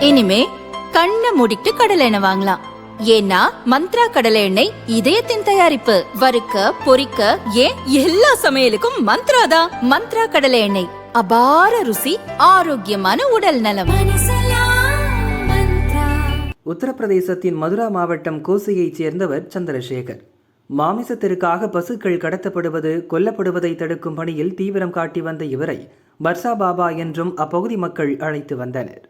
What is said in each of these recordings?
இனிமே கண்ணை மூடிட்டு கடலை எண்ணெய் வாங்கலாம். ஏன்னா மந்த்ரா கடலை எண்ணெய் இதயத்தின் தயாரிப்பு. வறுக்க பொரிக்க ஏன் எல்லா சமையலுக்கும் மந்த்ரா தான். மந்த்ரா கடலை எண்ணெய், அபார ருசி, ஆரோக்கியமான உடல் நலம். உத்தரப்பிரதேசத்தின் மதுரா மாவட்டம் கோசியைச் சேர்ந்தவர் சந்திரசேகர். மாமிசத்திற்காக பசுக்கள் கடத்தப்படுவது, கொல்லப்படுவதை தடுக்கும் பணியில் தீவிரம் காட்டி வந்த இவரை பர்சா பாபா என்றும் அப்பகுதி மக்கள் அழைத்து வந்தனர்.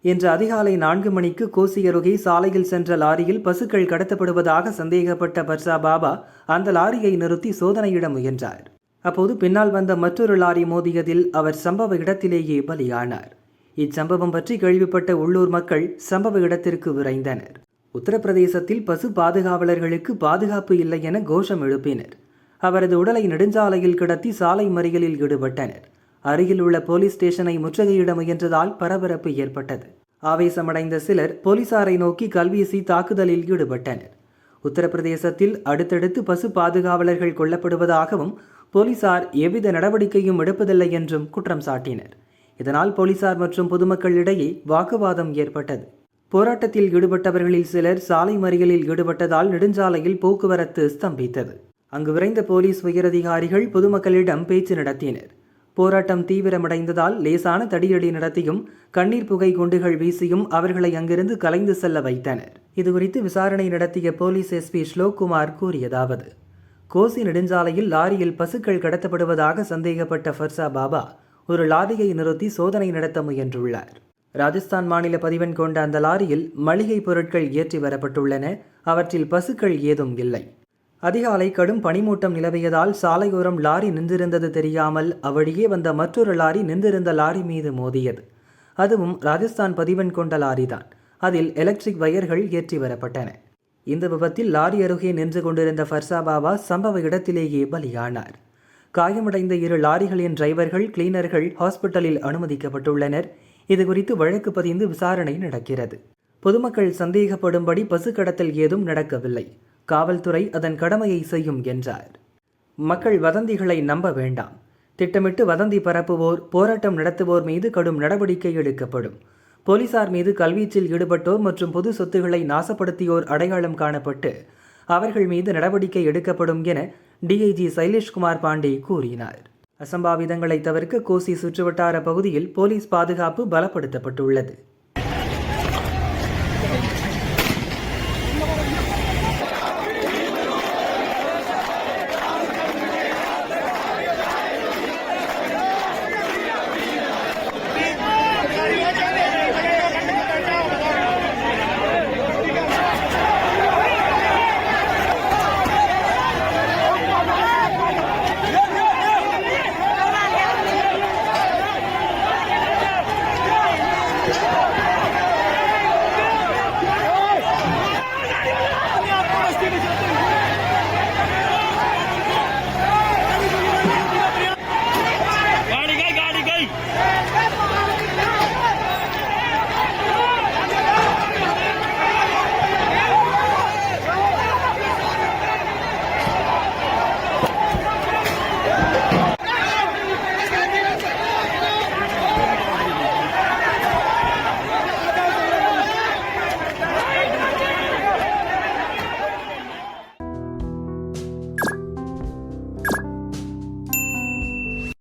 இன்று அதிகாலை 4 மணிக்கு கோசி அருகே சாலையில் சென்ற லாரியில் பசுக்கள் கடத்தப்படுவதாக சந்தேகப்பட்ட பர்சா பாபா அந்த லாரியை நிறுத்தி சோதனையிட முயன்றார். அப்போது பின்னால் வந்த மற்றொரு லாரி மோதியதில் அவர் சம்பவ இடத்திலேயே பலியானார். இச்சம்பவம் பற்றி கேள்விப்பட்ட உள்ளூர் மக்கள் சம்பவ இடத்திற்கு விரைந்தனர். உத்தரப்பிரதேசத்தில் பசு பாதுகாவலர்களுக்கு பாதுகாப்பு இல்லை என கோஷம் எழுப்பினர். அவரது உடலை நெடுஞ்சாலையில் கிடத்தி சாலை மறியலில் ஈடுபட்டனர். அருகில் உள்ள போலீஸ் ஸ்டேஷனை முற்றுகையிட முயன்றதால் பரபரப்பு ஏற்பட்டது. ஆவேசமடைந்த சிலர் போலீசாரை நோக்கி கல்வீசி தாக்குதலில் ஈடுபட்டனர். உத்தரப்பிரதேசத்தில் அடுத்தடுத்து பசு பாதுகாவலர்கள் கொல்லப்படுவதாகவும் போலீசார் எவ்வித நடவடிக்கையும் எடுப்பதில்லை என்றும் குற்றம் சாட்டினர். இதனால் போலீசார் மற்றும் பொதுமக்களிடையே வாக்குவாதம் ஏற்பட்டது. போராட்டத்தில் ஈடுபட்டவர்களில் சிலர் சாலை மறியலில் ஈடுபட்டதால் நெடுஞ்சாலையில் போக்குவரத்து ஸ்தம்பித்தது. அங்கு விரைந்த போலீஸ் உயரதிகாரிகள் பொதுமக்களிடம் பேச்சு நடத்தினர். போராட்டம் தீவிரமடைந்ததால் லேசான தடியடி நடத்தியும் கண்ணீர் புகை குண்டுகள் வீசியும் அவர்களை அங்கிருந்து கலைந்து செல்ல வைத்தனர். இதுகுறித்து விசாரணை நடத்திய போலீஸ் எஸ்பி ஸ்லோக்குமார் கூறியதாவது: கோசி நெடுஞ்சாலையில் லாரியில் பசுக்கள் கடத்தப்படுவதாக சந்தேகப்பட்ட ஃபர்சா பாபா ஒரு லாரியை நிறுத்தி சோதனை நடத்த முயன்றுள்ளார். ராஜஸ்தான் மாநில பதிவெண் கொண்ட அந்த லாரியில் மளிகை பொருட்கள் ஏற்றி வரப்பட்டுள்ளன. அவற்றில் பசுக்கள் ஏதும் இல்லை. அதிகாலை கடும் பனிமூட்டம் நிலவியதால் சாலையோரம் லாரி நின்றிருந்தது தெரியாமல் அவ்வழியே வந்த மற்றொரு லாரி நின்றிருந்த லாரி மீது மோதியது. அதுவும் ராஜஸ்தான் பதிவெண் கொண்ட லாரிதான். அதில் எலக்ட்ரிக் வயர்கள் ஏற்றி வரப்பட்டன. இந்த விபத்தில் லாரி அருகே நின்று கொண்டிருந்த ஃபர்சா பாபா சம்பவ இடத்திலேயே பலியானார். காயமடைந்த 2 லாரிகளின் டிரைவர்கள், கிளீனர்கள் ஹாஸ்பிட்டலில் அனுமதிக்கப்பட்டுள்ளனர். இதுகுறித்து வழக்கு பதிந்து விசாரணை நடக்கிறது. பொதுமக்கள் சந்தேகப்படும்படி பசு கடத்தல் ஏதும் நடக்கவில்லை. காவல்துறை அதன் கடமையை செய்யும் என்றார். மக்கள் வதந்திகளை நம்ப வேண்டாம். திட்டமிட்டு வதந்தி பரப்புவோர், போராட்டம் நடத்துவோர் மீது கடும் நடவடிக்கை எடுக்கப்படும். போலீசார் மீது கல்வீச்சில் ஈடுபட்டோர் மற்றும் பொது சொத்துக்களை நாசப்படுத்தியோர் அடையாளம் காணப்பட்டு அவர்கள் மீது நடவடிக்கை எடுக்கப்படும் என டிஐஜி சைலேஷ்குமார் பாண்டே கூறினார். அசம்பாவிதங்களை தவிர்க்க கோசி சுற்றுவட்டார பகுதியில் போலீஸ் பாதுகாப்பு பலப்படுத்தப்பட்டுள்ளது.